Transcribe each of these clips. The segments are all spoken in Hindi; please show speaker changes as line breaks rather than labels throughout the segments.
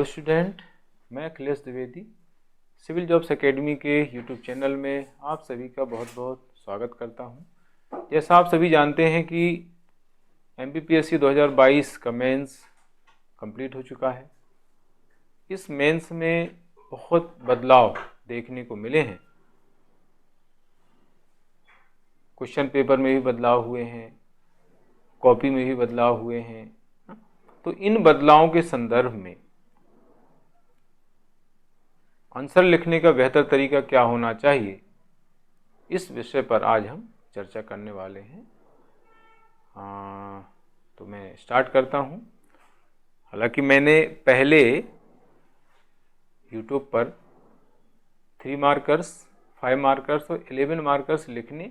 हेलो स्टूडेंट, मैं Akhilesh Dwivedi civil jobs academy के यूट्यूब चैनल में आप सभी का बहुत बहुत स्वागत करता हूं। जैसा आप सभी जानते हैं कि MPPSC 2022 का मेंस कंप्लीट हो चुका है। इस मेंस में बहुत बदलाव देखने को मिले हैं। क्वेश्चन पेपर में भी बदलाव हुए हैं, कॉपी में भी बदलाव हुए हैं। तो इन बदलावों के संदर्भ में आंसर लिखने का बेहतर तरीका क्या होना चाहिए, इस विषय पर आज हम चर्चा करने वाले हैं। तो मैं स्टार्ट करता हूं। हालांकि मैंने पहले YouTube पर 3 मार्कर्स, 5 मार्कर्स और 11 मार्कर्स लिखने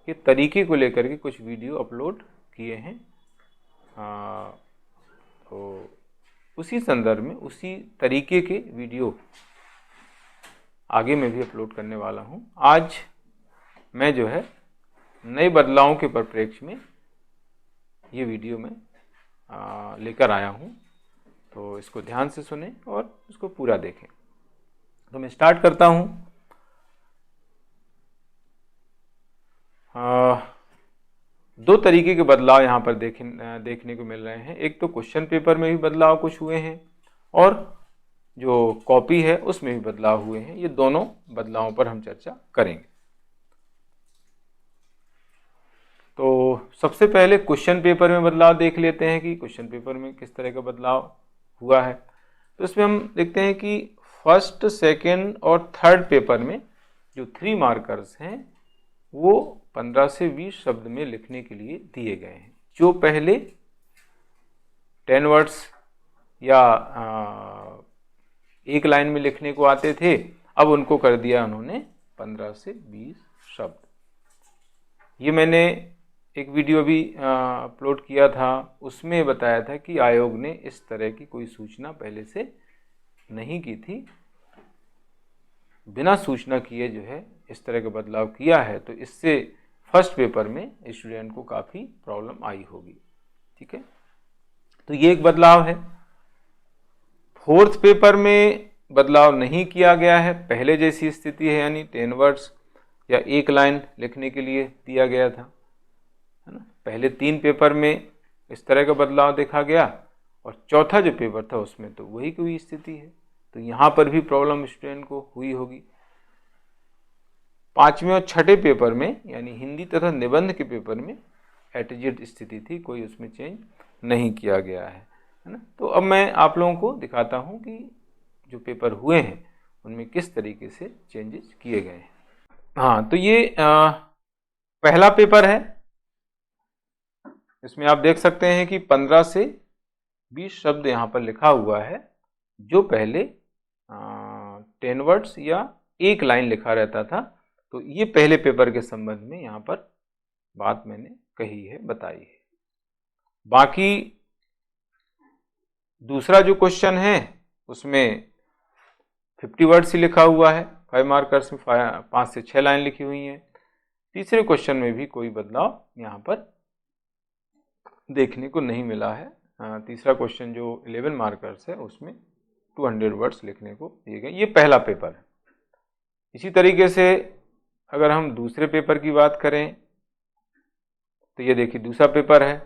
के तरीके को लेकर के कुछ वीडियो अपलोड किए हैं। तो उसी संदर्भ में उसी तरीके के वीडियो आगे मैं भी अपलोड करने वाला हूं। आज मैं जो है नए बदलावों के परिप्रेक्ष्य में ये वीडियो में लेकर आया हूं, तो इसको ध्यान से सुने और इसको पूरा देखें। तो मैं स्टार्ट करता हूं। दो तरीके के बदलाव यहाँ पर देखने को मिल रहे हैं। एक तो क्वेश्चन पेपर में भी बदलाव कुछ हुए हैं और जो कॉपी है उसमें भी बदलाव हुए हैं। ये दोनों बदलावों पर हम चर्चा करेंगे। तो सबसे पहले क्वेश्चन पेपर में बदलाव देख लेते हैं कि क्वेश्चन पेपर में किस तरह का बदलाव हुआ है। तो इसमें हम देखते हैं कि फर्स्ट, सेकंड और थर्ड पेपर में जो 3 मार्कर्स हैं वो 15 से 20 शब्द में लिखने के लिए दिए गए हैं। जो पहले 10 वर्ड्स या एक लाइन में लिखने को आते थे, अब उनको कर दिया उन्होंने 15 से 20 शब्द। ये मैंने एक वीडियो भी अपलोड किया था, उसमें बताया था कि आयोग ने इस तरह की कोई सूचना पहले से नहीं की थी। बिना सूचना किए जो है इस तरह का बदलाव किया है, तो इससे फर्स्ट पेपर में स्टूडेंट को काफ़ी प्रॉब्लम आई होगी। ठीक है, तो ये एक बदलाव है। फोर्थ पेपर में बदलाव नहीं किया गया है, पहले जैसी स्थिति है, यानी 10 वर्ड्स या एक लाइन लिखने के लिए दिया गया था, है ना। पहले 3 पेपर में इस तरह का बदलाव देखा गया और चौथा जो पेपर था उसमें तो वही की स्थिति है। तो यहाँ पर भी प्रॉब्लम स्टूडेंट को हुई होगी। 5वें और छठे पेपर में यानी हिंदी तथा निबंध के पेपर में एट स्थिति थी, कोई उसमें चेंज नहीं किया गया है ना। तो अब मैं आप लोगों को दिखाता हूँ कि जो पेपर हुए हैं उनमें किस तरीके से चेंजेस किए गए हैं। हाँ, तो ये पहला पेपर है। इसमें आप देख सकते हैं कि 15 से 20 शब्द यहाँ पर लिखा हुआ है, जो पहले 10 वर्ड्स या एक लाइन लिखा रहता था। तो ये पहले पेपर के संबंध में यहाँ पर बात मैंने कही है, बताई है। बाकी दूसरा जो क्वेश्चन है उसमें 50 वर्ड्स ही लिखा हुआ है, 5 मार्कर्स में 5 से 6 लाइन लिखी हुई हैं। तीसरे क्वेश्चन में भी कोई बदलाव यहाँ पर देखने को नहीं मिला है। तीसरा क्वेश्चन जो 11 मार्कर्स है उसमें 200 वर्ड्स लिखने को दिए गए। ये पहला पेपर है। इसी तरीके से अगर हम दूसरे पेपर की बात करें तो ये देखिए दूसरा पेपर है।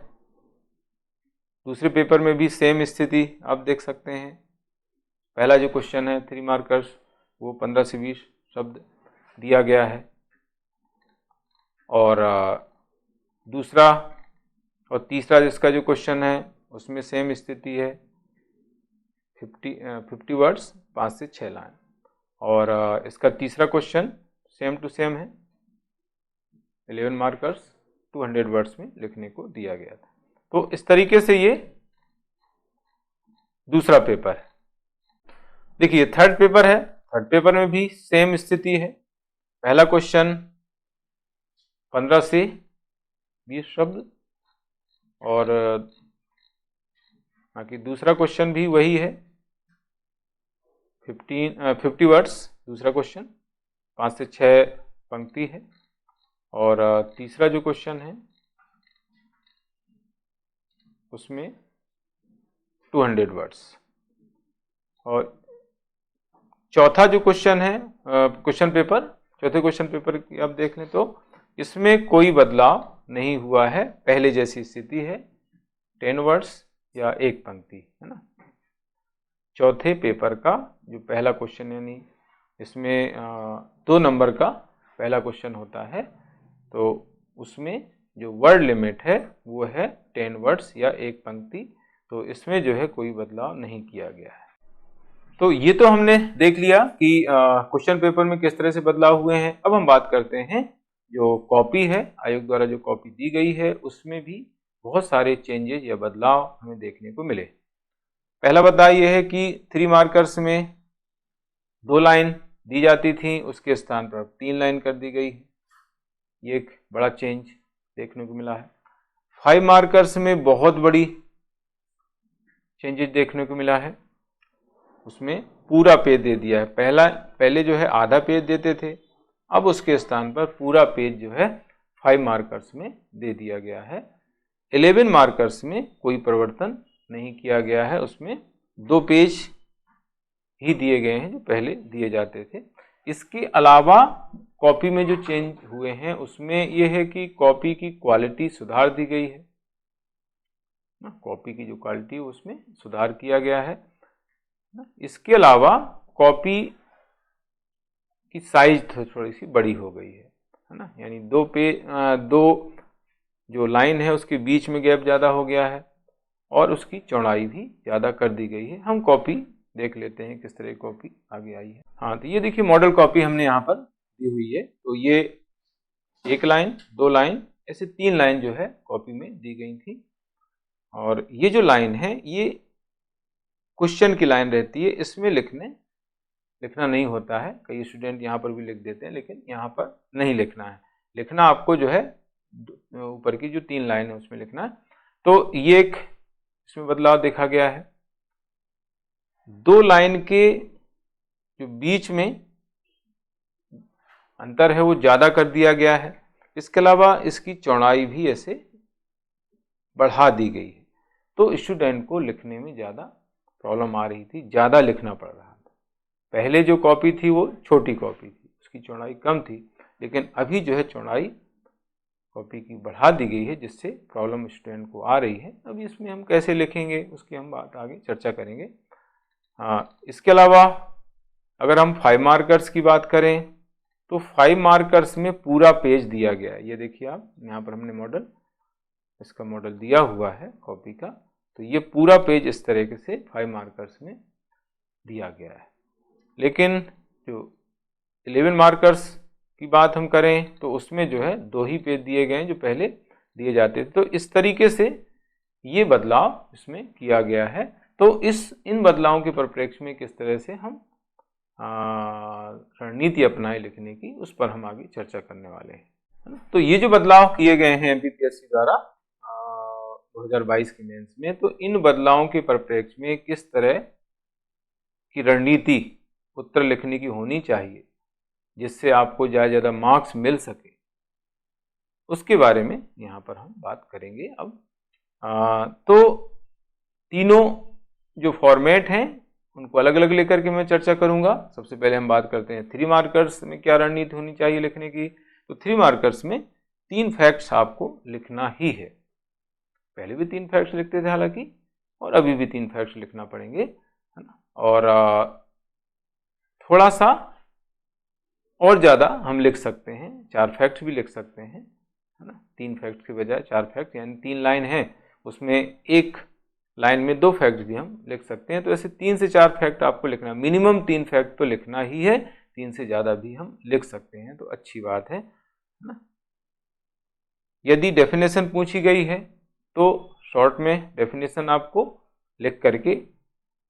दूसरे पेपर में भी सेम स्थिति आप देख सकते हैं। पहला जो क्वेश्चन है 3 मार्कर्स, वो 15 से 20 शब्द दिया गया है और दूसरा और तीसरा जिसका जो क्वेश्चन है उसमें सेम स्थिति है, 50 वर्ड्स 5 से 6 लाइन। और इसका तीसरा क्वेश्चन सेम टू सेम है, 11 मार्कर्स 200 वर्ड्स में लिखने को दिया गया था। तो इस तरीके से ये दूसरा पेपर है। देखिए थर्ड पेपर है। थर्ड पेपर में भी सेम स्थिति है। पहला क्वेश्चन 15 से 20 शब्द और बाकी दूसरा क्वेश्चन भी वही है, 50 वर्ड्स दूसरा क्वेश्चन, 5 से 6 पंक्ति है। और तीसरा जो क्वेश्चन है उसमें 200 वर्ड्स। और चौथा जो क्वेश्चन है क्वेश्चन पेपर, चौथे क्वेश्चन पेपर की आप देख लें तो इसमें कोई बदलाव नहीं हुआ है, पहले जैसी स्थिति है, 10 वर्ड्स या एक पंक्ति, है ना। चौथे पेपर का जो पहला क्वेश्चन, यानी इसमें 2 नंबर का पहला क्वेश्चन होता है, तो उसमें जो वर्ड लिमिट है वो है 10 वर्ड्स या एक पंक्ति, तो इसमें जो है कोई बदलाव नहीं किया गया है। तो ये तो हमने देख लिया कि क्वेश्चन पेपर में किस तरह से बदलाव हुए हैं। अब हम बात करते हैं जो कॉपी है, आयोग द्वारा जो कॉपी दी गई है उसमें भी बहुत सारे चेंजेस या बदलाव हमें देखने को मिले। पहला बदलाव यह है कि 3 मार्कर्स में 2 लाइन दी जाती थी, उसके स्थान पर 3 लाइन कर दी गई है, ये एक बड़ा चेंज देखने को मिला है। 5 मार्कर्स में बहुत बड़ी चेंजेस देखने को मिला है, उसमें पूरा पेज दे दिया है। पहले जो है आधा पेज देते थे, अब उसके स्थान पर पूरा पेज जो है 5 मार्कर्स में दे दिया गया है। 11 मार्कर्स में कोई परिवर्तन नहीं किया गया है, उसमें 2 पेज ही दिए गए हैं जो पहले दिए जाते थे। इसके अलावा कॉपी में जो चेंज हुए हैं उसमें यह है कि कॉपी की क्वालिटी सुधार दी गई है, कॉपी की जो क्वालिटी है उसमें सुधार किया गया है। इसके अलावा कॉपी की साइज थोड़ी सी बड़ी हो गई है ना, यानी 2 जो लाइन है उसके बीच में गैप ज़्यादा हो गया है और उसकी चौड़ाई भी ज़्यादा कर दी गई है। हम कॉपी देख लेते हैं किस तरह की कॉपी आगे आई है। हाँ, तो ये देखिए मॉडल कॉपी हमने यहाँ पर दी हुई है, तो ये 1 लाइन, 2 लाइन, ऐसे 3 लाइन जो है कॉपी में दी गई थी। और ये जो लाइन है ये क्वेश्चन की लाइन रहती है, इसमें लिखना नहीं होता है। कई स्टूडेंट यहाँ पर भी लिख देते हैं, लेकिन यहाँ पर नहीं लिखना है। लिखना आपको जो है ऊपर की जो 3 लाइन है उसमें लिखना है। तो ये एक इसमें बदलाव देखा गया है। 2 लाइन के जो बीच में अंतर है वो ज़्यादा कर दिया गया है। इसके अलावा इसकी चौड़ाई भी ऐसे बढ़ा दी गई है, तो स्टूडेंट को लिखने में ज़्यादा प्रॉब्लम आ रही थी, ज़्यादा लिखना पड़ रहा था। पहले जो कॉपी थी वो छोटी कॉपी थी, उसकी चौड़ाई कम थी, लेकिन अभी जो है चौड़ाई कॉपी की बढ़ा दी गई है, जिससे प्रॉब्लम स्टूडेंट को आ रही है। अभी इसमें हम कैसे लिखेंगे उसकी हम बात आगे चर्चा करेंगे। हाँ, इसके अलावा अगर हम 5 मार्कर्स की बात करें तो 5 मार्कर्स में पूरा पेज दिया गया है। ये देखिए आप, यहाँ पर हमने इसका मॉडल दिया हुआ है कॉपी का, तो ये पूरा पेज इस तरीके से 5 मार्कर्स में दिया गया है। लेकिन जो 11 मार्कर्स की बात हम करें तो उसमें जो है 2 ही पेज दिए गए हैं जो पहले दिए जाते थे। तो इस तरीके से ये बदलाव इसमें किया गया है। तो इन बदलावों के परिप्रेक्ष्य में किस तरह से हम रणनीति अपनाए लिखने की, उस पर हम आगे चर्चा करने वाले हैं। तो ये जो बदलाव किए गए हैं एमपीपीएससी द्वारा 2022 के मेंस में, तो इन बदलावों के परिप्रेक्ष्य में किस तरह की रणनीति उत्तर लिखने की होनी चाहिए जिससे आपको ज़्यादा मार्क्स मिल सके, उसके बारे में यहाँ पर हम बात करेंगे। अब तो तीनों जो फॉर्मेट हैं उनको अलग अलग लेकर के मैं चर्चा करूंगा। सबसे पहले हम बात करते हैं 3 मार्कर्स में क्या रणनीति होनी चाहिए लिखने की। तो 3 मार्कर्स में 3 फैक्ट्स आपको लिखना ही है। पहले भी 3 फैक्ट्स लिखते थे हालांकि, और अभी भी 3 फैक्ट्स लिखना पड़ेंगे, है ना। और थोड़ा सा और ज़्यादा हम लिख सकते हैं, 4 फैक्ट्स भी लिख सकते हैं, है ना। 3 फैक्ट्स के बजाय 4 फैक्ट्स, यानी 3 लाइन है उसमें एक लाइन में 2 फैक्ट भी हम लिख सकते हैं। तो ऐसे 3 से 4 फैक्ट आपको लिखना, मिनिमम 3 फैक्ट तो लिखना ही है, 3 से ज़्यादा भी हम लिख सकते हैं, तो अच्छी बात है ना। यदि डेफिनेशन पूछी गई है तो शॉर्ट में डेफिनेशन आपको लिख करके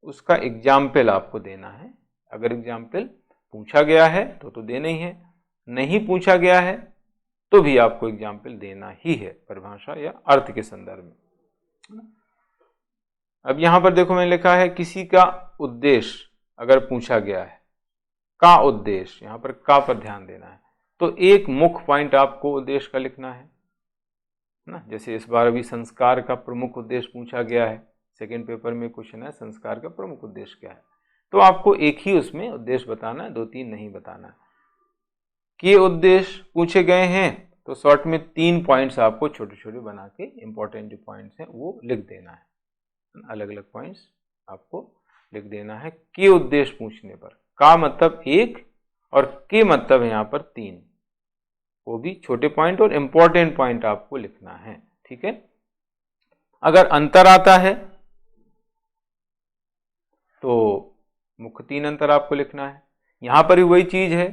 उसका एग्जाम्पल आपको देना है। अगर एग्जाम्पल पूछा गया है तो देना ही है, नहीं पूछा गया है तो भी आपको एग्जाम्पल देना ही है, परिभाषा या अर्थ के संदर्भ में। अब यहां पर देखो मैंने लिखा है किसी का उद्देश्य अगर पूछा गया है, का उद्देश्य, यहां पर का पर ध्यान देना है। तो एक मुख्य पॉइंट आपको उद्देश्य का लिखना है ना। जैसे इस बार अभी संस्कार का प्रमुख उद्देश्य पूछा गया है, सेकंड पेपर में क्वेश्चन है संस्कार का प्रमुख उद्देश्य क्या है। तो आपको एक ही उसमें उद्देश्य बताना है, 2-3 नहीं बताना है। कि उद्देश्य पूछे गए हैं तो शॉर्ट में 3 पॉइंट्स आपको छोटे छोटे बना के इंपॉर्टेंट जो पॉइंट्स हैं वो लिख देना है, अलग अलग पॉइंट्स आपको लिख देना है। के उद्देश्य पूछने पर, का मतलब 1 और के मतलब है यहाँ पर 3, वो भी छोटे पॉइंट और इंपॉर्टेंट पॉइंट आपको लिखना है, ठीक है। अगर अंतर आता है तो मुख्य 3 अंतर आपको लिखना है। यहां पर भी वही चीज है,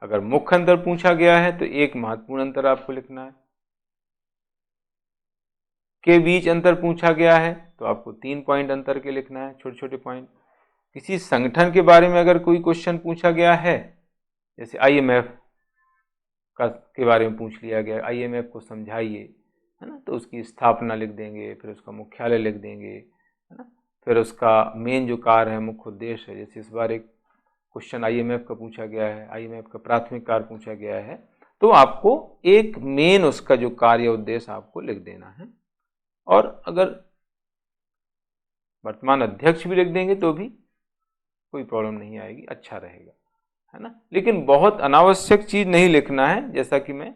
अगर मुख्य अंतर पूछा गया है तो एक महत्वपूर्ण अंतर आपको लिखना है। के बीच अंतर पूछा गया है तो आपको 3 पॉइंट अंतर के लिखना है, छोटे छोटे पॉइंट। किसी संगठन के बारे में अगर कोई क्वेश्चन पूछा गया है, जैसे आईएमएफ के बारे में पूछ लिया गया, आईएमएफ को समझाइए, है ना, तो उसकी स्थापना लिख देंगे, फिर उसका मुख्यालय लिख देंगे, है ना, फिर उसका मेन जो कार्य है, मुख्य उद्देश्य है। जैसे इस बार एक क्वेश्चन आईएमएफ का पूछा गया है, आईएमएफ का प्राथमिक कार्य पूछा गया है, तो आपको एक मेन उसका जो कार्य उद्देश्य आपको लिख देना है। और अगर वर्तमान अध्यक्ष भी लिख देंगे तो भी कोई प्रॉब्लम नहीं आएगी, अच्छा रहेगा, है ना। लेकिन बहुत अनावश्यक चीज नहीं लिखना है, जैसा कि मैं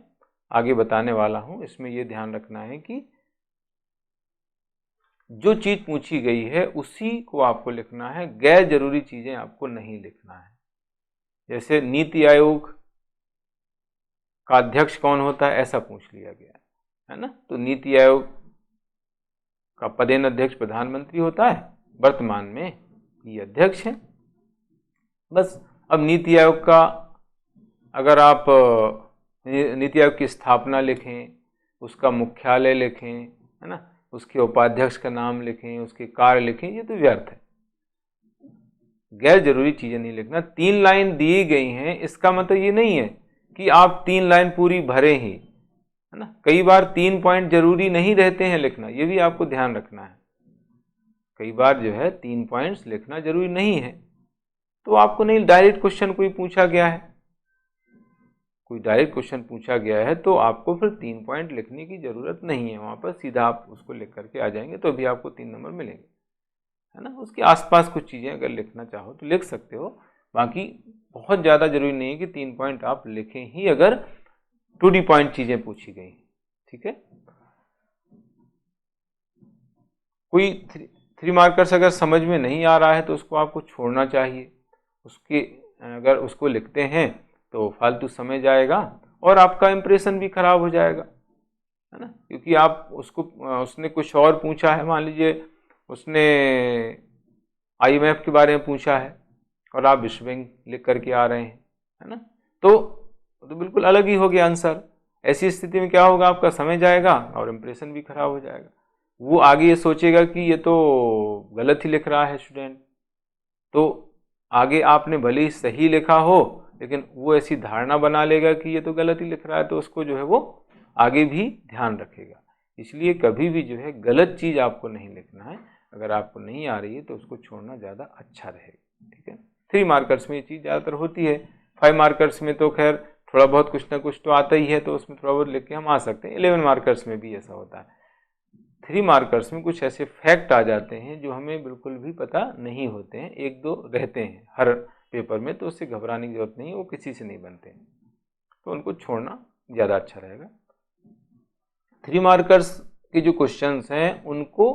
आगे बताने वाला हूं। इसमें यह ध्यान रखना है कि जो चीज पूछी गई है उसी को आपको लिखना है, गैर जरूरी चीजें आपको नहीं लिखना है। जैसे नीति आयोग का अध्यक्ष कौन होता है, ऐसा पूछ लिया गया है ना, तो नीति आयोग का पदेन अध्यक्ष प्रधानमंत्री होता है, वर्तमान में ये अध्यक्ष है, बस। अब नीति आयोग का अगर आप नीति आयोग की स्थापना लिखें, उसका मुख्यालय लिखें, है ना, उसके उपाध्यक्ष का नाम लिखें, उसके कार्य लिखें, ये तो व्यर्थ है, गैर जरूरी चीजें नहीं लिखना। 3 लाइन दी गई हैं, इसका मतलब ये नहीं है कि आप 3 लाइन पूरी भरे ही, है ना। कई बार 3 पॉइंट जरूरी नहीं रहते हैं लिखना, ये भी आपको ध्यान रखना है। कई बार जो है 3 पॉइंट्स लिखना जरूरी नहीं है, तो आपको नहीं, डायरेक्ट क्वेश्चन कोई पूछा गया है, कोई डायरेक्ट क्वेश्चन पूछा गया है तो आपको फिर 3 पॉइंट लिखने की जरूरत नहीं है, वहां पर सीधा आप उसको लिख करके आ जाएंगे तो भी आपको 3 नंबर मिलेंगे, है ना। उसके आसपास कुछ चीजें अगर लिखना चाहो तो लिख सकते हो, बाकी बहुत ज्यादा जरूरी नहीं है कि 3 पॉइंट आप लिखें ही अगर 2D पॉइंट चीजें पूछी गई, ठीक है। कोई 3 मार्कर्स अगर समझ में नहीं आ रहा है तो उसको आपको छोड़ना चाहिए, उसके अगर उसको लिखते हैं तो फालतू समय जाएगा और आपका इंप्रेशन भी खराब हो जाएगा, है ना। क्योंकि आप उसने कुछ और पूछा है, मान लीजिए उसने आईएमएफ के बारे में पूछा है और आप विश्व बैंक लिख करके आ रहे हैं, है ना, तो बिल्कुल अलग ही हो गया आंसर। ऐसी स्थिति में क्या होगा, आपका समय जाएगा और इंप्रेशन भी खराब हो जाएगा। वो आगे ये सोचेगा कि ये तो गलत ही लिख रहा है स्टूडेंट, तो आगे आपने भले ही सही लिखा हो लेकिन वो ऐसी धारणा बना लेगा कि ये तो गलत ही लिख रहा है, तो उसको जो है वो आगे भी ध्यान रखेगा। इसलिए कभी भी जो है गलत चीज आपको नहीं लिखना है, अगर आपको नहीं आ रही है तो उसको छोड़ना ज्यादा अच्छा रहेगा, ठीक है। 3 मार्कर्स में ये चीज ज्यादातर होती है, 5 मार्कर्स में तो खैर थोड़ा बहुत कुछ ना कुछ तो आता ही है, तो उसमें थोड़ा बहुत लिख के हम आ सकते हैं। 11 मार्कर्स में भी ऐसा होता है। 3 मार्कर्स में कुछ ऐसे फैक्ट आ जाते हैं जो हमें बिल्कुल भी पता नहीं होते हैं, 1-2 रहते हैं हर पेपर में, तो उससे घबराने की जरूरत नहीं है, वो किसी से नहीं बनते हैं, तो उनको छोड़ना ज़्यादा अच्छा रहेगा। 3 मार्कर्स के जो क्वेश्चंस हैं उनको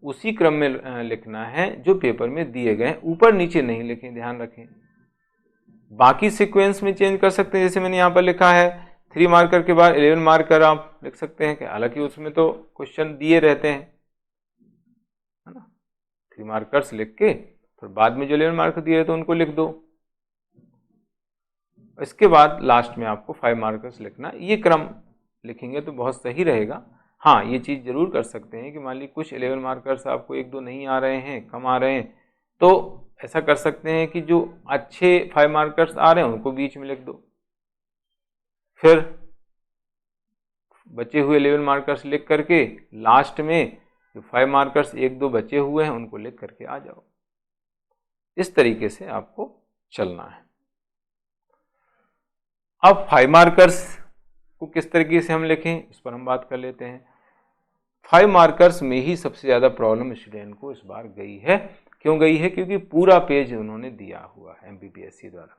उसी क्रम में लिखना है जो पेपर में दिए गए हैं, ऊपर नीचे नहीं लिखें, ध्यान रखें। बाकी सीक्वेंस में चेंज कर सकते हैं, जैसे मैंने यहाँ पर लिखा है 3 मार्कर के बाद 11 मार्कर आप लिख सकते हैं, हालांकि उसमें तो क्वेश्चन दिए रहते हैं, है ना। 3 मार्कर्स लिख के फिर बाद में जो 11 मार्कर दिए तो उनको लिख दो, इसके बाद लास्ट में आपको 5 मार्कर्स लिखना। ये क्रम लिखेंगे तो बहुत सही रहेगा। हाँ, ये चीज़ जरूर कर सकते हैं कि मान लीजिए कुछ 11 मार्कर्स आपको 1-2 नहीं आ रहे हैं, कम आ रहे हैं, तो ऐसा कर सकते हैं कि जो अच्छे 5 मार्कर्स आ रहे हैं उनको बीच में लिख दो, फिर बचे हुए 11 मार्कर्स लिख करके लास्ट में जो 5 मार्कर्स 1-2 बचे हुए हैं उनको लिख करके आ जाओ। इस तरीके से आपको चलना है। अब 5 मार्कर्स को किस तरीके से हम लिखें इस पर हम बात कर लेते हैं। 5 मार्कर्स में ही सबसे ज़्यादा प्रॉब्लम स्टूडेंट को इस बार गई है क्यों गई है? क्योंकि पूरा पेज उन्होंने दिया हुआ है MPPSC द्वारा।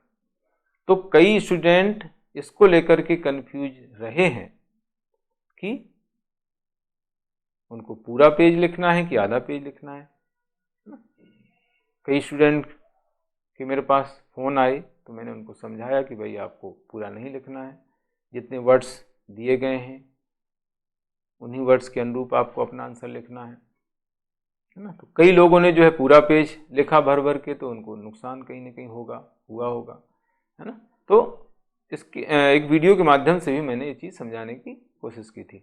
तो कई स्टूडेंट इसको लेकर के कंफ्यूज रहे हैं कि उनको पूरा पेज लिखना है कि आधा पेज लिखना है। कई स्टूडेंट के मेरे पास फ़ोन आए तो मैंने उनको समझाया कि भाई आपको पूरा नहीं लिखना है, जितने वर्ड्स दिए गए हैं उन्हीं वर्ड्स के अनुरूप आपको अपना आंसर लिखना है ना। तो कई लोगों ने जो है पूरा पेज लिखा भर भर के, तो उनको नुकसान कहीं ना कहीं हुआ होगा, है ना। तो इसकी एक वीडियो के माध्यम से भी मैंने ये चीज़ समझाने की कोशिश की थी।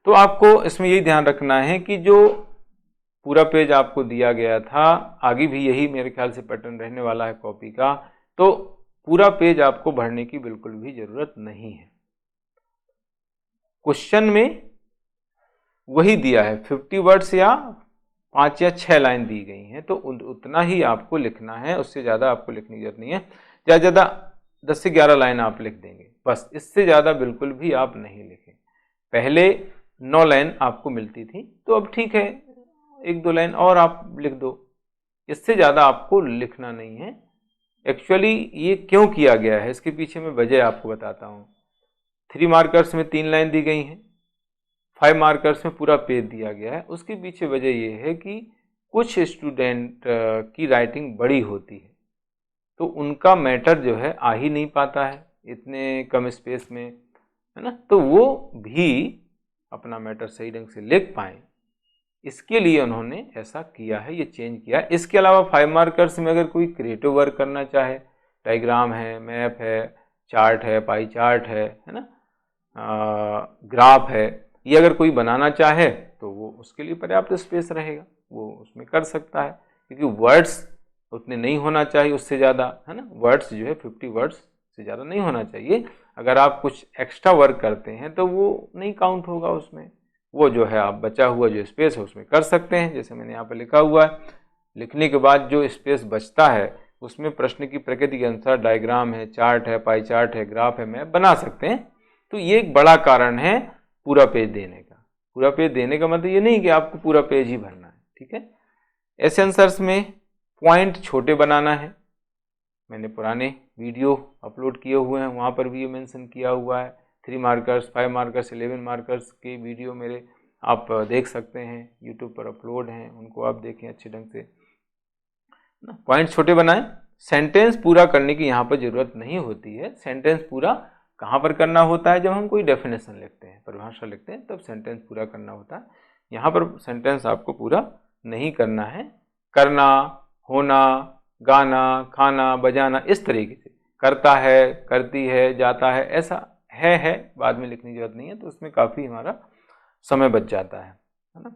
तो आपको इसमें यही ध्यान रखना है कि जो पूरा पेज आपको दिया गया था, आगे भी यही मेरे ख्याल से पैटर्न रहने वाला है कॉपी का, तो पूरा पेज आपको भरने की बिल्कुल भी ज़रूरत नहीं है। क्वेश्चन में वही दिया है, 50 वर्ड्स या 5 या 6 लाइन दी गई हैं, तो उतना ही आपको लिखना है, उससे ज़्यादा आपको लिखने की जरूरत नहीं है। ज़्यादा ज़्यादा 10 से 11 लाइन आप लिख देंगे बस, इससे ज़्यादा बिल्कुल भी आप नहीं लिखें। पहले 9 लाइन आपको मिलती थी, तो अब ठीक है 1-2 लाइन और आप लिख दो, इससे ज़्यादा आपको लिखना नहीं है। एक्चुअली ये क्यों किया गया है, इसके पीछे मैं वजह आपको बताता हूँ। 3 मार्कर्स में 3 लाइन दी गई हैं, 5 मार्कर्स में पूरा पेज दिया गया है। उसके पीछे वजह ये है कि कुछ स्टूडेंट की राइटिंग बड़ी होती है, तो उनका मैटर जो है आ ही नहीं पाता है इतने कम स्पेस में, है ना। तो वो भी अपना मैटर सही ढंग से लिख पाएँ, इसके लिए उन्होंने ऐसा किया है, ये चेंज किया है। इसके अलावा 5 मार्कर्स में अगर कोई क्रिएटिव वर्क करना चाहे, डायग्राम है, मैप है, चार्ट है, पाई चार्ट है ना, ग्राफ है, ये अगर कोई बनाना चाहे तो वो उसके लिए पर्याप्त स्पेस रहेगा, वो उसमें कर सकता है। क्योंकि वर्ड्स उतने नहीं होना चाहिए, उससे ज़्यादा, है ना। वर्ड्स जो है 50 वर्ड्स से ज़्यादा नहीं होना चाहिए। अगर आप कुछ एक्स्ट्रा वर्क करते हैं तो वो नहीं काउंट होगा उसमें, वो जो है आप बचा हुआ जो स्पेस है उसमें कर सकते हैं। जैसे मैंने यहाँ पर लिखा हुआ है, लिखने के बाद जो स्पेस बचता है उसमें प्रश्न की प्रकृति के अनुसार डायग्राम है, चार्ट है, पाई चार्ट है, ग्राफ है, मैप बना सकते हैं। तो ये एक बड़ा कारण है पूरा पेज देने का। पूरा पेज देने का मतलब ये नहीं कि आपको पूरा पेज ही भरना है, ठीक है। ऐसे आंसर्स में पॉइंट छोटे बनाना है, मैंने पुराने वीडियो अपलोड किए हुए हैं, वहाँ पर भी ये मेंशन किया हुआ है। 3 मार्कर्स, 5 मार्कर्स, 11 मार्कर्स के वीडियो मेरे आप देख सकते हैं, यूट्यूब पर अपलोड हैं, उनको आप देखें अच्छे ढंग से ना। पॉइंट छोटे बनाएं। सेंटेंस पूरा करने की यहाँ पर ज़रूरत नहीं होती है। सेंटेंस पूरा कहाँ पर करना होता है? जब हम कोई डेफिनेशन लिखते हैं, परिभाषा लिखते हैं, तब सेंटेंस पूरा करना होता है। यहाँ पर सेंटेंस आपको पूरा नहीं करना है। करना, होना, गाना, खाना, बजाना, इस तरीके से करता है, करती है, जाता है, ऐसा है बाद में लिखने की जरूरत नहीं है, तो उसमें काफ़ी हमारा समय बच जाता है ना।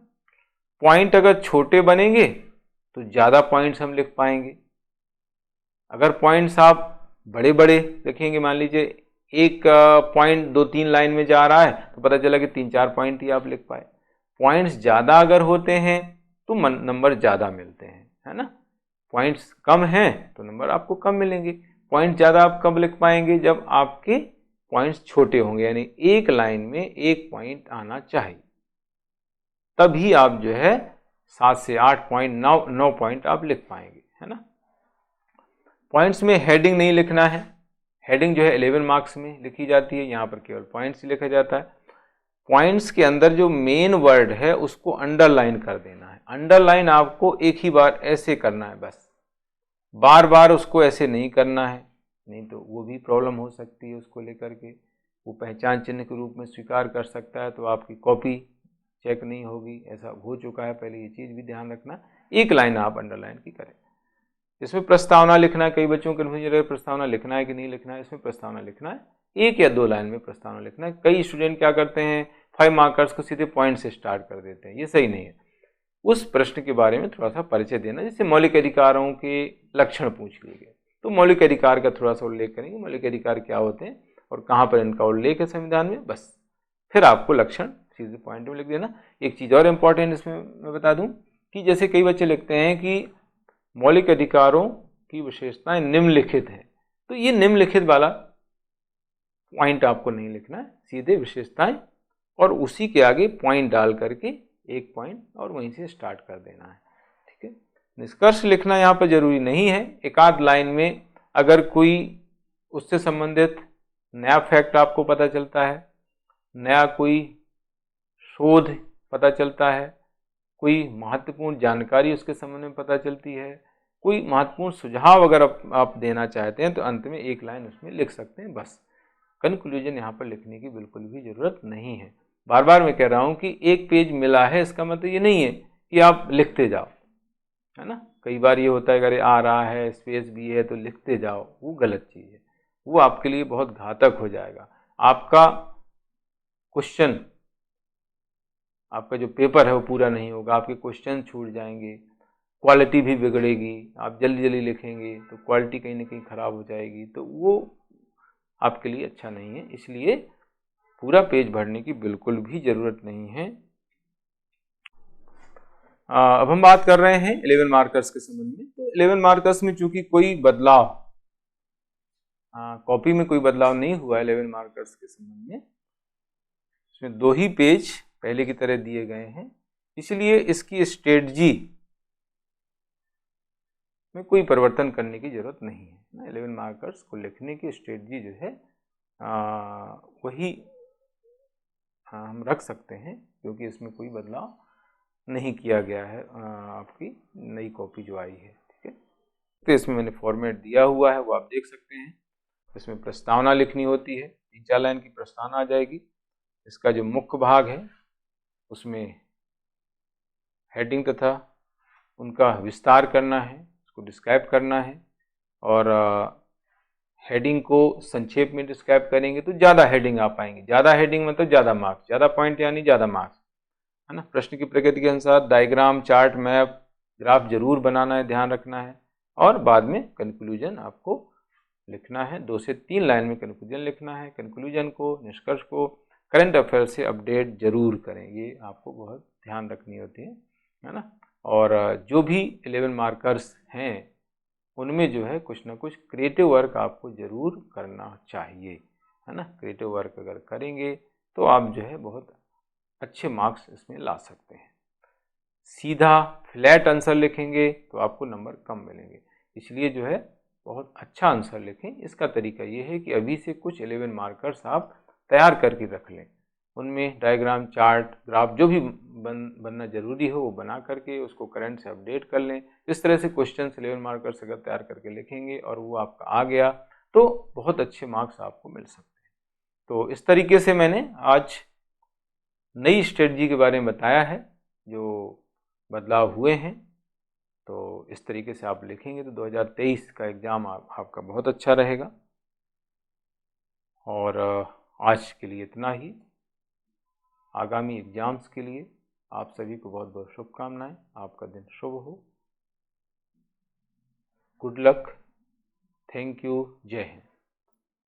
पॉइंट अगर छोटे बनेंगे तो ज़्यादा पॉइंट्स हम लिख पाएंगे। अगर पॉइंट्स आप बड़े बड़े लिखेंगे, मान लीजिए एक पॉइंट 2-3 लाइन में जा रहा है, तो पता चला कि 3-4 पॉइंट ही आप लिख पाए। पॉइंट्स ज़्यादा अगर होते हैं तो नंबर ज़्यादा मिलते हैं, है ना। पॉइंट्स कम हैं तो नंबर आपको कम मिलेंगे। पॉइंट ज़्यादा आप कब लिख पाएंगे? जब आपके पॉइंट्स छोटे होंगे, यानी एक लाइन में एक पॉइंट आना चाहिए, तभी आप जो है 7 से 8 पॉइंट, 9 पॉइंट आप लिख पाएंगे, है ना। पॉइंट्स में हेडिंग नहीं लिखना है। हेडिंग जो है 11 मार्क्स में लिखी जाती है, यहाँ पर केवल पॉइंट्स ही लिखा जाता है। पॉइंट्स के अंदर जो मेन वर्ड है उसको अंडरलाइन कर देना है। अंडरलाइन आपको एक ही बार ऐसे करना है बस, बार बार उसको ऐसे नहीं करना है, नहीं तो वो भी प्रॉब्लम हो सकती है उसको लेकर के। वो पहचान चिन्ह के रूप में स्वीकार कर सकता है, तो आपकी कॉपी चेक नहीं होगी, ऐसा हो चुका है पहले, ये चीज़ भी ध्यान रखना। एक लाइन आप अंडरलाइन की करें। इसमें प्रस्तावना लिखना है, कई बच्चों को कन्फ्यूजन है प्रस्तावना लिखना है कि नहीं लिखना है। इसमें प्रस्तावना लिखना है, 1 या 2 लाइन में प्रस्तावना लिखना है। कई स्टूडेंट क्या करते हैं, 5 मार्कर्स को सीधे पॉइंट से स्टार्ट कर देते हैं, ये सही नहीं है। उस प्रश्न के बारे में थोड़ा सा परिचय देना, जैसे मौलिक अधिकारों के लक्षण पूछ लिए गए, तो मौलिक अधिकार का थोड़ा सा उल्लेख करेंगे, मौलिक अधिकार क्या होते हैं और कहाँ पर इनका उल्लेख है संविधान में, बस। फिर आपको लक्षण सीधे पॉइंट में लिख देना। एक चीज़ और इम्पॉर्टेंट इसमें मैं बता दूं कि जैसे कई बच्चे लिखते हैं कि मौलिक अधिकारों की विशेषताएं निम्नलिखित हैं, तो ये निम्नलिखित वाला पॉइंट आपको नहीं लिखना है, सीधे विशेषताएं और उसी के आगे पॉइंट डाल करके एक पॉइंट और वहीं से स्टार्ट कर देना है, ठीक है। निष्कर्ष लिखना यहाँ पर जरूरी नहीं है, एक आध लाइन में अगर कोई उससे संबंधित नया फैक्ट आपको पता चलता है, नया कोई शोध पता चलता है, कोई महत्वपूर्ण जानकारी उसके संबंध में पता चलती है, कोई महत्वपूर्ण सुझाव अगर आप देना चाहते हैं तो अंत में एक लाइन उसमें लिख सकते हैं बस। कंक्लूजन यहाँ पर लिखने की बिल्कुल भी ज़रूरत नहीं है। बार बार मैं कह रहा हूँ कि एक पेज मिला है इसका मतलब ये नहीं है कि आप लिखते जाओ, है ना। कई बार ये होता है अगर आ रहा है स्पेस भी है तो लिखते जाओ, वो गलत चीज़ है, वो आपके लिए बहुत घातक हो जाएगा। आपका क्वेश्चन, आपका जो पेपर है वो पूरा नहीं होगा, आपके क्वेश्चन छूट जाएंगे, क्वालिटी भी बिगड़ेगी, आप जल्दी जल्दी लिखेंगे तो क्वालिटी कहीं ना कहीं ख़राब हो जाएगी, तो वो आपके लिए अच्छा नहीं है। इसलिए पूरा पेज भरने की बिल्कुल भी ज़रूरत नहीं है। अब हम बात कर रहे हैं 11 मार्कर्स के संबंध में। तो 11 मार्कर्स में चूंकि कोई बदलाव, कॉपी में कोई बदलाव नहीं हुआ है 11 मार्कर्स के संबंध में, इसमें 2 ही पेज पहले की तरह दिए गए हैं, इसलिए इसकी स्ट्रेटजी में कोई परिवर्तन करने की जरूरत नहीं है। 11 मार्कर्स को लिखने की स्ट्रेटजी जो है वही हम रख सकते हैं, क्योंकि इसमें कोई बदलाव नहीं किया गया है आपकी नई कॉपी जो आई है, ठीक है। तो इसमें मैंने फॉर्मेट दिया हुआ है, वो आप देख सकते हैं। इसमें प्रस्तावना लिखनी होती है, 3-4 लाइन की प्रस्तावना आ जाएगी। इसका जो मुख्य भाग है उसमें हेडिंग तथा उनका विस्तार करना है, उसको डिस्क्राइब करना है, और हेडिंग को संक्षेप में डिस्क्राइब करेंगे तो ज़्यादा हेडिंग आ पाएंगे। ज़्यादा हेडिंग मतलब ज़्यादा मार्क्स, ज़्यादा पॉइंट यानी ज़्यादा मार्क्स, है ना। प्रश्न की प्रकृति के अनुसार डायग्राम, चार्ट, मैप, ग्राफ जरूर बनाना है, ध्यान रखना है, और बाद में कंक्लूजन आपको लिखना है। 2 से 3 लाइन में कंक्लूजन लिखना है। कंक्लूजन को, निष्कर्ष को करंट अफेयर से अपडेट जरूर करें, ये आपको बहुत ध्यान रखनी होती है ना। और जो भी 11 मार्कर्स हैं उनमें जो है कुछ ना कुछ क्रिएटिव वर्क आपको जरूर करना चाहिए, है ना। क्रिएटिव वर्क अगर करेंगे तो आप जो है बहुत अच्छे मार्क्स इसमें ला सकते हैं। सीधा फ्लैट आंसर लिखेंगे तो आपको नंबर कम मिलेंगे, इसलिए जो है बहुत अच्छा आंसर लिखें। इसका तरीका ये है कि अभी से कुछ 11 मार्कर्स आप तैयार करके रख लें, उनमें डायग्राम, चार्ट, ग्राफ जो भी बनना जरूरी हो वो बना करके उसको करंट से अपडेट कर लें। इस तरह से क्वेश्चन 11 मार्कर्स अगर तैयार करके लिखेंगे और वो आपका आ गया तो बहुत अच्छे मार्क्स आपको मिल सकते हैं। तो इस तरीके से मैंने आज नई स्ट्रेटजी के बारे में बताया है, जो बदलाव हुए हैं। तो इस तरीके से आप लिखेंगे तो 2023 का एग्ज़ाम आपका बहुत अच्छा रहेगा। और आज के लिए इतना ही। आगामी एग्ज़ाम्स के लिए आप सभी को बहुत बहुत शुभकामनाएं। आपका दिन शुभ हो। Good luck. Thank you. जय हिंद।